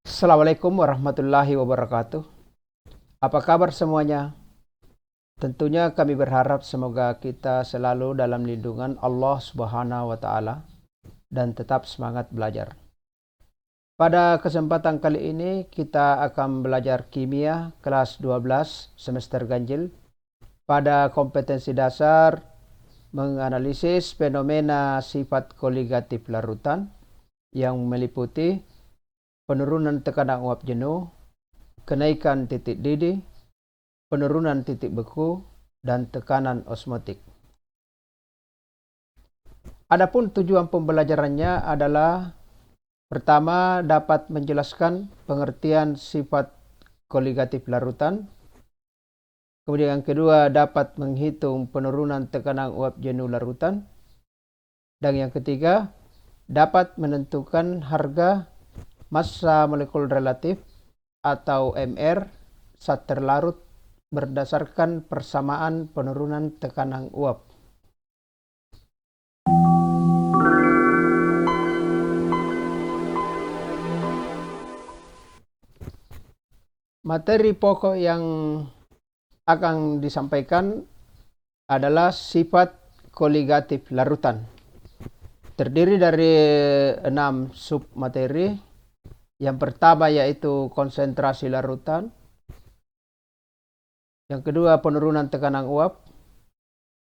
Assalamualaikum warahmatullahi wabarakatuh. Apa kabar semuanya? Tentunya kami berharap semoga kita selalu dalam lindungan Allah Subhanahu wa taala dan tetap semangat belajar. Pada kesempatan kali ini kita akan belajar kimia kelas 12 semester ganjil pada kompetensi dasar menganalisis fenomena sifat koligatif larutan yang meliputi penurunan tekanan uap jenuh, kenaikan titik didih, penurunan titik beku, dan tekanan osmotik. Adapun tujuan pembelajarannya adalah pertama, dapat menjelaskan pengertian sifat koligatif larutan. Kemudian yang kedua, dapat menghitung penurunan tekanan uap jenuh larutan. Dan yang ketiga, dapat menentukan harga massa molekul relatif atau MR saat terlarut berdasarkan persamaan penurunan tekanan uap. Materi pokok yang akan disampaikan adalah sifat koligatif larutan. Terdiri dari 6 submateri. Yang pertama yaitu konsentrasi larutan. Yang kedua penurunan tekanan uap.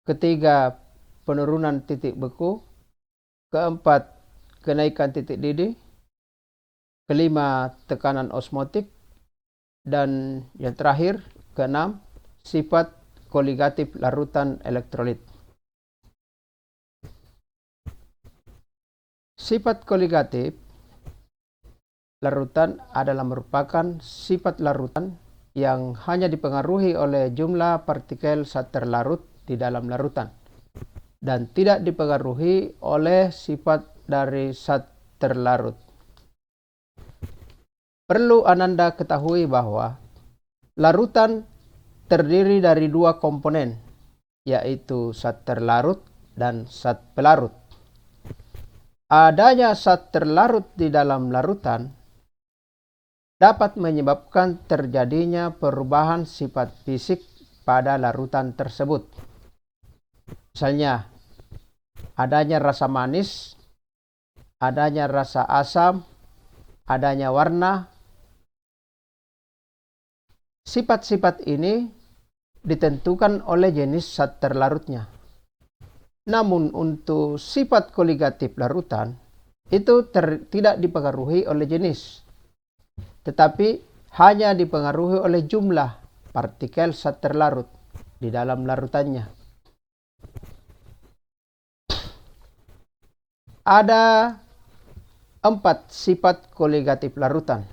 Ketiga penurunan titik beku. Keempat kenaikan titik didih. Kelima tekanan osmotik. Dan yang terakhir keenam sifat koligatif larutan elektrolit. Sifat koligatif larutan adalah merupakan sifat larutan yang hanya dipengaruhi oleh jumlah partikel saat terlarut di dalam larutan dan tidak dipengaruhi oleh sifat dari zat terlarut. Perlu Ananda ketahui bahwa larutan terdiri dari dua komponen, yaitu zat terlarut dan zat pelarut. Adanya zat terlarut di dalam larutan dapat menyebabkan terjadinya perubahan sifat fisik pada larutan tersebut. Misalnya, adanya rasa manis, adanya rasa asam, adanya warna. Sifat-sifat ini ditentukan oleh jenis zat terlarutnya. Namun untuk sifat koligatif larutan itu tidak dipengaruhi oleh jenis, tetapi hanya dipengaruhi oleh jumlah partikel zat terlarut di dalam larutannya. Ada 4 sifat koligatif larutan.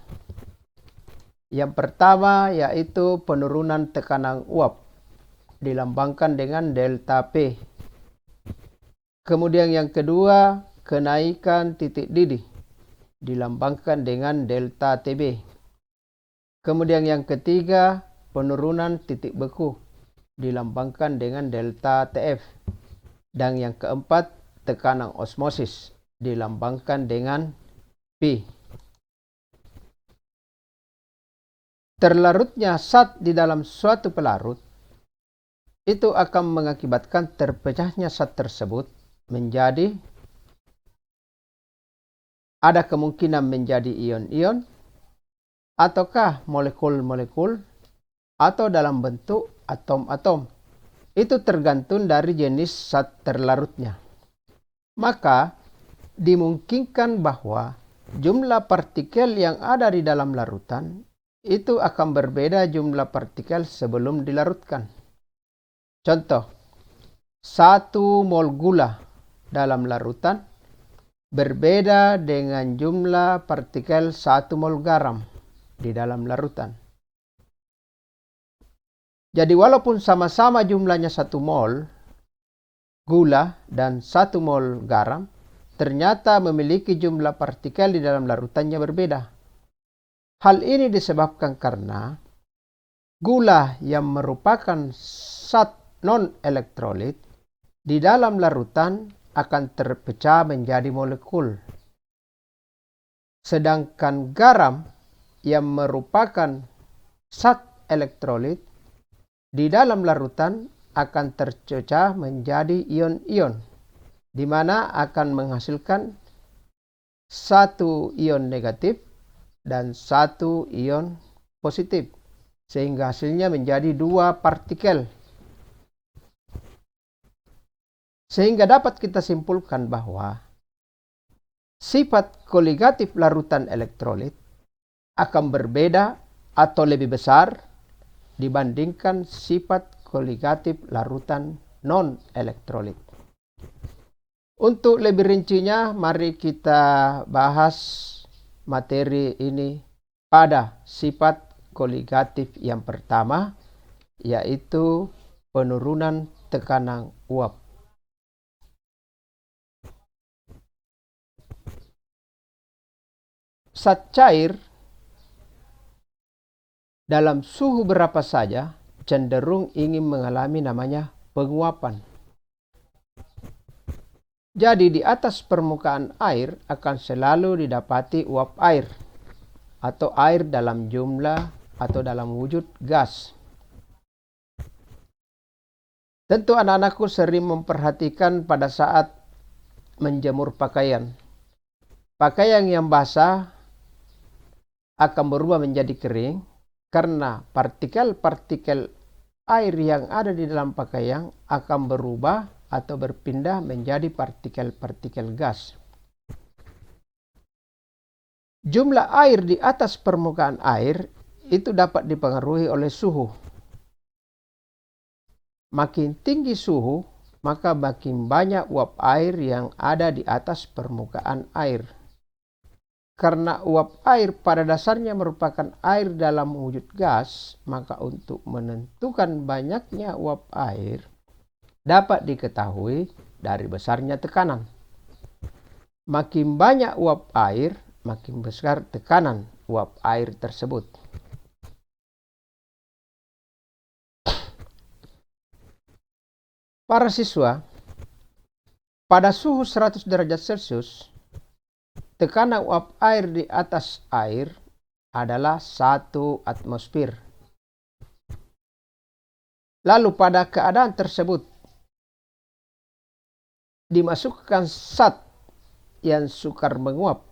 Yang pertama yaitu penurunan tekanan uap, dilambangkan dengan delta P. Kemudian yang kedua, kenaikan titik didih, dilambangkan dengan delta TB. Kemudian yang ketiga, penurunan titik beku, dilambangkan dengan delta TF. Dan yang keempat, tekanan osmosis, dilambangkan dengan P. Terlarutnya zat di dalam suatu pelarut itu akan mengakibatkan terpecahnya zat tersebut menjadi, ada kemungkinan menjadi ion-ion ataukah molekul-molekul atau dalam bentuk atom-atom. Itu tergantung dari jenis zat terlarutnya. Maka dimungkinkan bahwa jumlah partikel yang ada di dalam larutan itu akan berbeda jumlah partikel sebelum dilarutkan. Contoh, 1 mol gula dalam larutan berbeda dengan jumlah partikel 1 mol garam di dalam larutan. Jadi walaupun sama-sama jumlahnya 1 mol gula dan 1 mol garam, ternyata memiliki jumlah partikel di dalam larutannya berbeda. Hal ini disebabkan karena gula yang merupakan zat non-elektrolit di dalam larutan akan terpecah menjadi molekul. Sedangkan garam yang merupakan zat elektrolit di dalam larutan akan tercecah menjadi ion-ion, di mana akan menghasilkan satu ion negatif dan satu ion positif, sehingga hasilnya menjadi dua partikel. Sehingga dapat kita simpulkan bahwa sifat koligatif larutan elektrolit akan berbeda atau lebih besar dibandingkan sifat koligatif larutan non-elektrolit. Untuk lebih rincinya, mari kita bahas materi ini pada sifat koligatif yang pertama, yaitu penurunan tekanan uap. Zat cair dalam suhu berapa saja cenderung ingin mengalami namanya penguapan. Jadi di atas permukaan air akan selalu didapati uap air atau air dalam jumlah atau dalam wujud gas. Tentu anak-anakku sering memperhatikan pada saat menjemur pakaian. Pakaian yang basah akan berubah menjadi kering karena partikel-partikel air yang ada di dalam pakaian akan berubah atau berpindah menjadi partikel-partikel gas. Jumlah air di atas permukaan air itu dapat dipengaruhi oleh suhu. Makin tinggi suhu, maka makin banyak uap air yang ada di atas permukaan air. Karena uap air pada dasarnya merupakan air dalam wujud gas, maka untuk menentukan banyaknya uap air dapat diketahui dari besarnya tekanan. Makin banyak uap air, makin besar tekanan uap air tersebut. Para siswa, pada suhu 100 derajat Celcius, tekanan uap air di atas air adalah 1 atmosfer. Lalu pada keadaan tersebut, dimasukkan zat yang sukar menguap,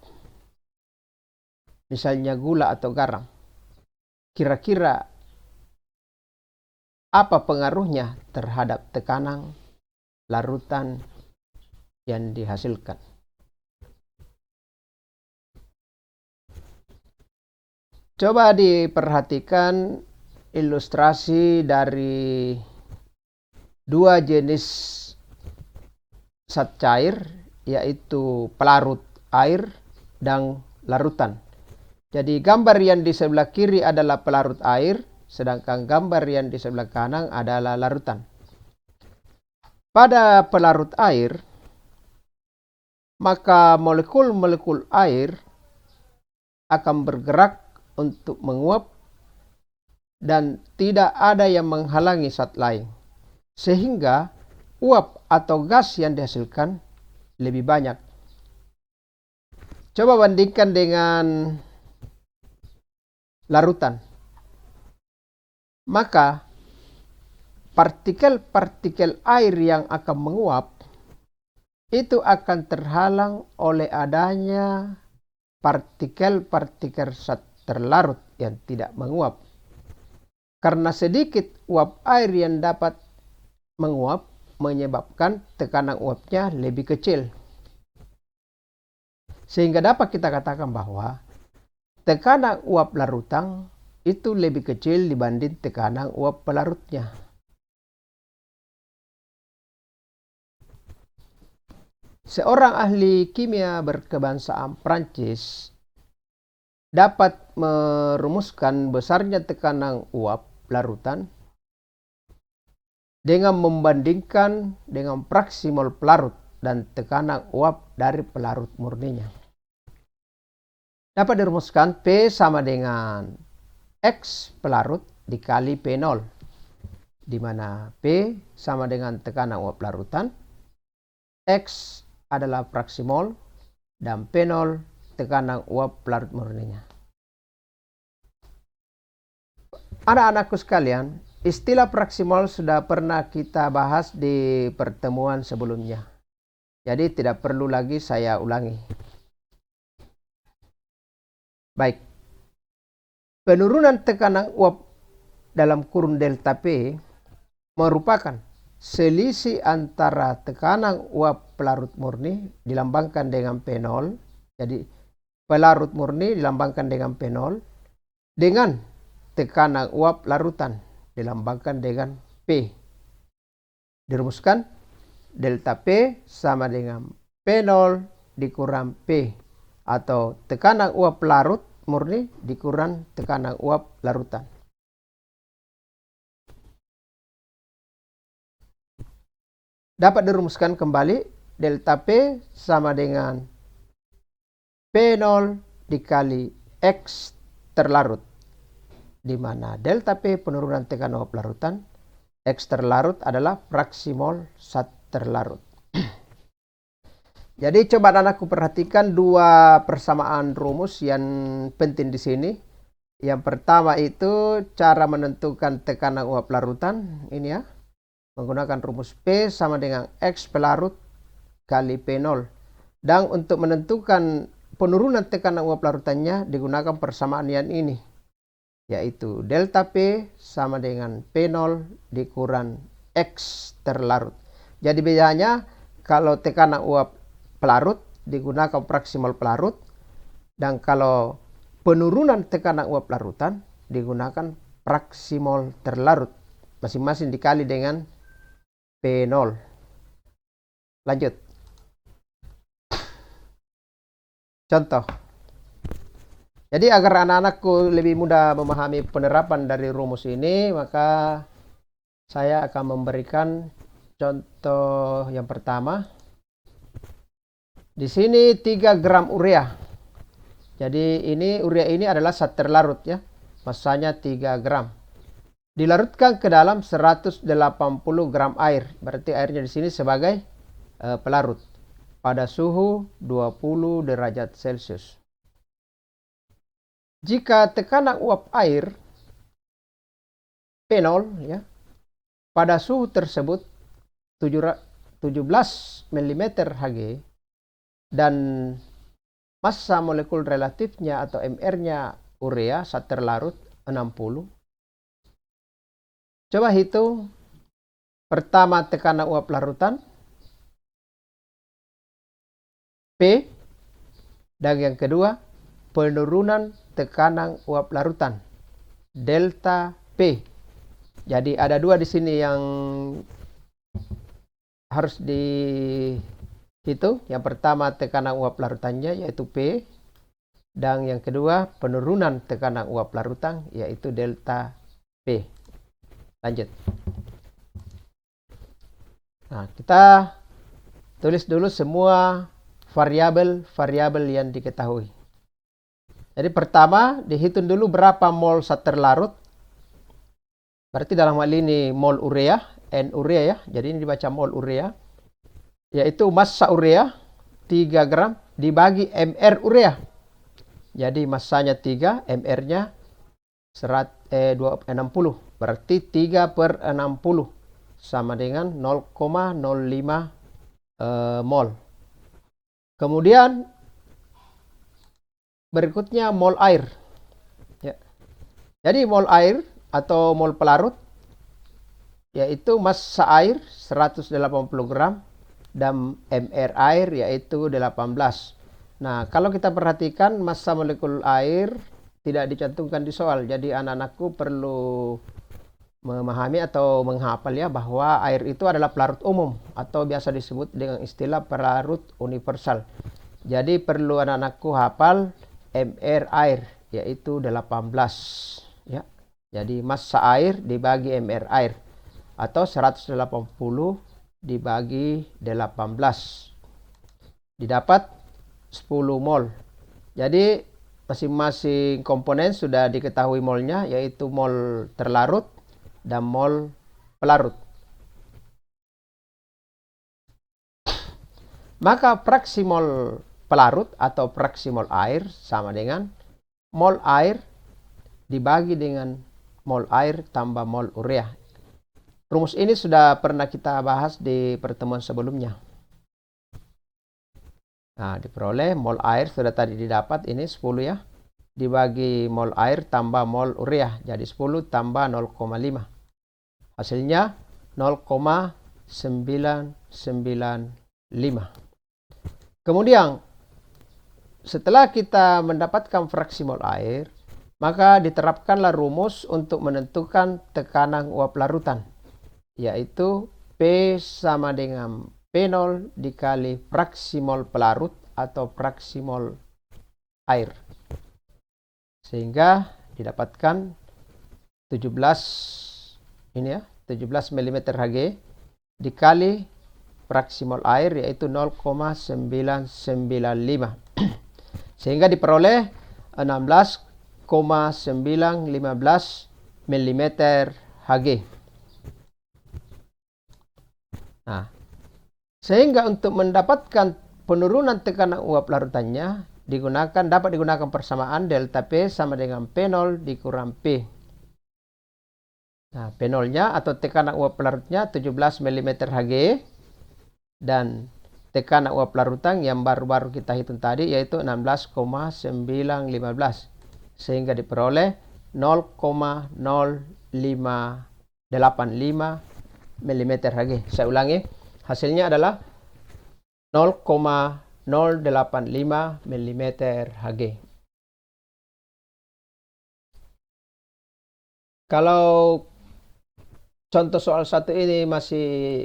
misalnya gula atau garam. Kira-kira apa pengaruhnya terhadap tekanan larutan yang dihasilkan? Coba diperhatikan ilustrasi dari dua jenis zat cair, yaitu pelarut air dan larutan. Jadi gambar yang di sebelah kiri adalah pelarut air, sedangkan gambar yang di sebelah kanan adalah larutan. Pada pelarut air, maka molekul-molekul air akan bergerak untuk menguap dan tidak ada yang menghalangi zat lain, sehingga uap atau gas yang dihasilkan lebih banyak. Coba bandingkan dengan larutan. Maka partikel-partikel air yang akan menguap itu akan terhalang oleh adanya partikel-partikel zat terlarut yang tidak menguap. Karena sedikit uap air yang dapat menguap menyebabkan tekanan uapnya lebih kecil. Sehingga dapat kita katakan bahwa tekanan uap larutan itu lebih kecil dibanding tekanan uap pelarutnya. Seorang ahli kimia berkebangsaan Prancis dapat merumuskan besarnya tekanan uap larutan dengan membandingkan dengan fraksi mol pelarut dan tekanan uap dari pelarut murninya. Dapat dirumuskan P sama dengan X pelarut dikali P0, di mana P sama dengan tekanan uap larutan, X adalah fraksi mol, dan P0 tekanan uap pelarut murninya. Anak-anakku sekalian, istilah praksimol sudah pernah kita bahas di pertemuan sebelumnya. Jadi tidak perlu lagi saya ulangi. Baik. Penurunan tekanan uap dalam kurun delta P merupakan selisih antara tekanan uap pelarut murni dilambangkan dengan P0. Jadi pelarut murni dilambangkan dengan P0 dengan tekanan uap larutan dilambangkan dengan P. Dirumuskan, delta P sama dengan P0 dikurang P, atau tekanan uap larut murni dikurang tekanan uap larutan. Dapat dirumuskan kembali, delta P sama dengan P0 dikali X terlarut, di mana delta P penurunan tekanan uap larutan, X terlarut adalah fraksi mol zat terlarut. Jadi coba anakku perhatikan dua persamaan rumus yang penting di sini. Yang pertama itu cara menentukan tekanan uap larutan, ini ya, menggunakan rumus P sama dengan X pelarut kali P0. Dan untuk menentukan penurunan tekanan uap larutannya digunakan persamaan yang ini, yaitu delta P sama dengan P0 dikurang X terlarut. Jadi bedanya kalau tekanan uap pelarut digunakan fraksi mol pelarut, dan kalau penurunan tekanan uap larutan digunakan fraksi mol terlarut, masing-masing dikali dengan P0. Lanjut. Contoh. Jadi agar anak-anakku lebih mudah memahami penerapan dari rumus ini, maka saya akan memberikan contoh yang pertama. Di sini 3 gram urea. Jadi ini urea ini adalah zat terlarut ya. Masanya 3 gram. Dilarutkan ke dalam 180 gram air. Berarti airnya di sini sebagai pelarut pada suhu 20 derajat Celcius. Jika tekanan uap air P0 ya, pada suhu tersebut 17 mm Hg dan massa molekul relatifnya atau MR-nya urea zat terlarut 60. Coba hitung pertama tekanan uap larutan P, dan yang kedua penurunan tekanan uap larutan delta P. Jadi ada dua di sini yang harus dihitung. Yang pertama tekanan uap larutannya yaitu P, dan yang kedua penurunan tekanan uap larutan yaitu delta P. Lanjut. Nah, kita tulis dulu semua variabel-variabel yang diketahui. Jadi pertama dihitung dulu berapa mol zat terlarut. Berarti dalam hal ini mol urea, N urea ya. Jadi ini dibaca mol urea. Yaitu massa urea 3 gram dibagi MR urea. Jadi massanya 3, MR-nya 60. Berarti 3/60 sama dengan 0,05 mol. Kemudian berikutnya mol air. Ya. Jadi mol air atau mol pelarut yaitu massa air 180 gram dan MR air yaitu 18. Nah, kalau kita perhatikan massa molekul air tidak dicantumkan di soal. Jadi anak-anakku perlu memahami atau menghafal ya bahwa air itu adalah pelarut umum atau biasa disebut dengan istilah pelarut universal. Jadi perlu anak-anakku hafal MR air yaitu 18 ya. Jadi massa air dibagi MR air atau 180 dibagi 18 didapat 10 mol. Jadi masing-masing komponen sudah diketahui molnya, yaitu mol terlarut dan mol pelarut. Maka fraksi mol pelarut atau fraksi mol air sama dengan mol air dibagi dengan mol air tambah mol urea. Rumus ini sudah pernah kita bahas di pertemuan sebelumnya. Nah, diperoleh mol air sudah tadi didapat, ini 10 ya. Dibagi mol air tambah mol urea, jadi 10 tambah 0,5. Hasilnya 0,995. Kemudian setelah kita mendapatkan fraksi mol air, maka diterapkanlah rumus untuk menentukan tekanan uap larutan, yaitu P sama dengan P0 dikali fraksi mol pelarut atau fraksi mol air. Sehingga didapatkan 17 mm Hg dikali fraksi mol air, yaitu 0,995. Sehingga diperoleh 16,915 mm Hg. Nah, sehingga untuk mendapatkan penurunan tekanan uap larutannya dapat digunakan persamaan delta P sama dengan P0 dikurang P. Nah, P0-nya atau tekanan uap larutnya 17 mm Hg dan tekanan uap larutan yang baru-baru kita hitung tadi yaitu 16,915, sehingga diperoleh 0,0585 mm Hg. Saya ulangi, hasilnya adalah 0,085 mm Hg. Kalau contoh soal satu ini masih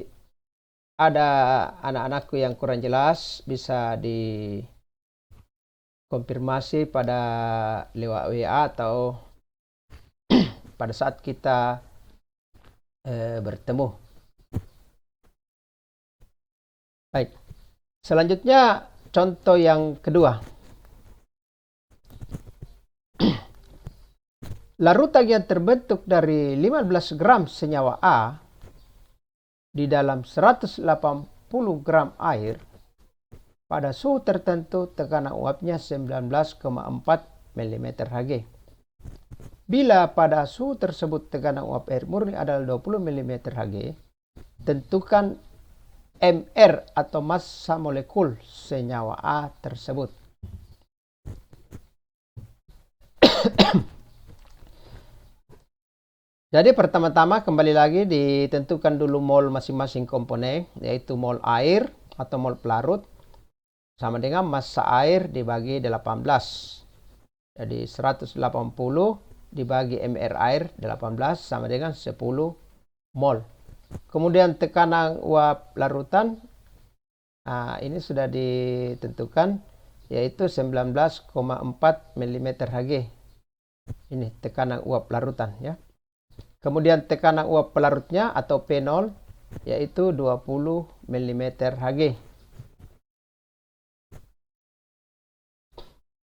ada anak-anakku yang kurang jelas, bisa dikonfirmasi pada lewat WA atau pada saat kita bertemu. Baik, selanjutnya contoh yang kedua. Larutan yang terbentuk dari 15 gram senyawa A di dalam 180 gram air pada suhu tertentu tekanan uapnya 19,4 mm Hg. Bila pada suhu tersebut tekanan uap air murni adalah 20 mm Hg, tentukan MR atau massa molekul senyawa A tersebut. Jadi pertama-tama kembali lagi ditentukan dulu mol masing-masing komponen, yaitu mol air atau mol pelarut sama dengan massa air dibagi 18. Jadi 180 dibagi MR air 18 sama dengan 10 mol. Kemudian tekanan uap larutan, ini sudah ditentukan, yaitu 19,4 mm Hg. Ini tekanan uap larutan ya. Kemudian tekanan uap pelarutnya atau P0 yaitu 20 mm Hg.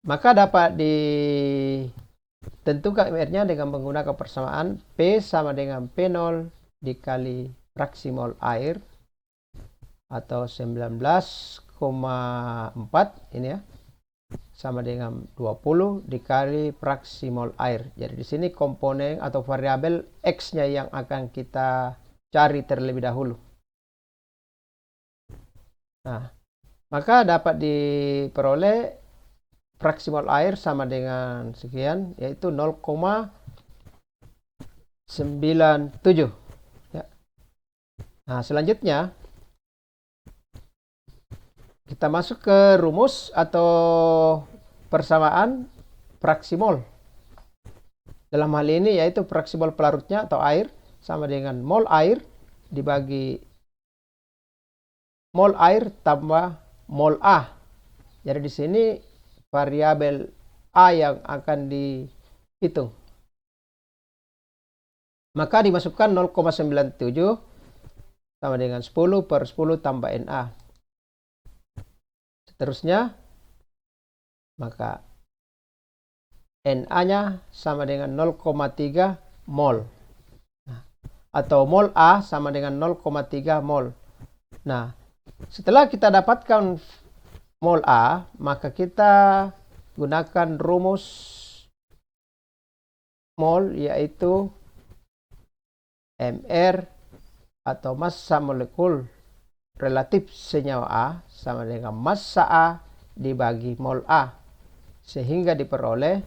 Maka dapat ditentukan MR-nya dengan menggunakan persamaan P sama dengan P0 dikali fraksi mol air atau 19,4 ini ya, sama dengan 20 dikali fraksi mol air. Jadi di sini komponen atau variabel X-nya yang akan kita cari terlebih dahulu. Nah, maka dapat diperoleh fraksi mol air sama dengan sekian, yaitu 0,97 ya. Nah, selanjutnya kita masuk ke rumus atau persamaan fraksi mol. Dalam hal ini yaitu fraksi mol pelarutnya atau air sama dengan mol air dibagi mol air tambah mol A. Jadi di sini variabel A yang akan dihitung. Maka dimasukkan 0,97 sama dengan 10 per 10 tambah Na. Seterusnya, maka Na-nya sama dengan 0,3 mol. Atau mol A sama dengan 0,3 mol. Nah, setelah kita dapatkan mol A, maka kita gunakan rumus mol, yaitu mR atau massa molekul relatif senyawa A sama dengan massa A dibagi mol A, sehingga diperoleh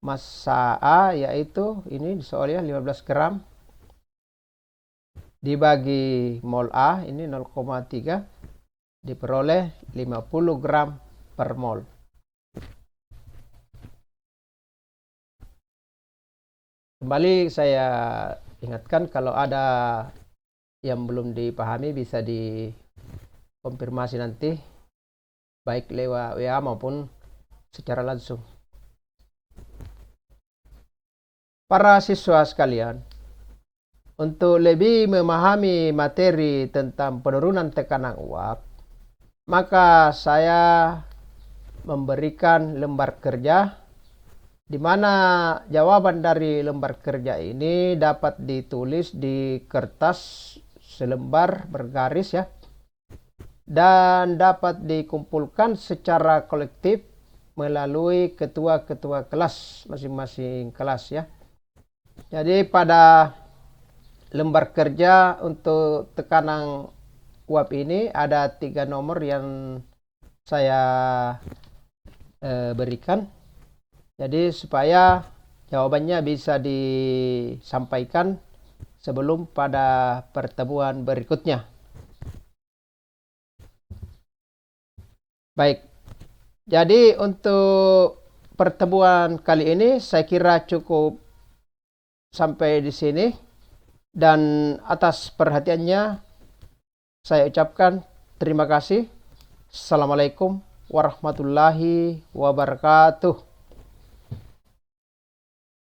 massa A yaitu ini soalnya 15 gram dibagi mol A ini 0,3 diperoleh 50 gram per mol. Kembali saya ingatkan, kalau ada yang belum dipahami bisa dikonfirmasi nanti baik lewat WA maupun secara langsung. Para siswa sekalian, untuk lebih memahami materi tentang penurunan tekanan uap, maka saya memberikan lembar kerja di mana jawaban dari lembar kerja ini dapat ditulis di kertas selembar bergaris ya, dan dapat dikumpulkan secara kolektif melalui ketua-ketua kelas masing-masing kelas ya. Jadi pada lembar kerja untuk tekanan uap ini ada 3 nomor yang saya berikan. Jadi supaya jawabannya bisa disampaikan sebelum pada pertemuan berikutnya. Baik, jadi untuk pertemuan kali ini saya kira cukup sampai di sini, dan atas perhatiannya saya ucapkan terima kasih. Assalamualaikum warahmatullahi wabarakatuh.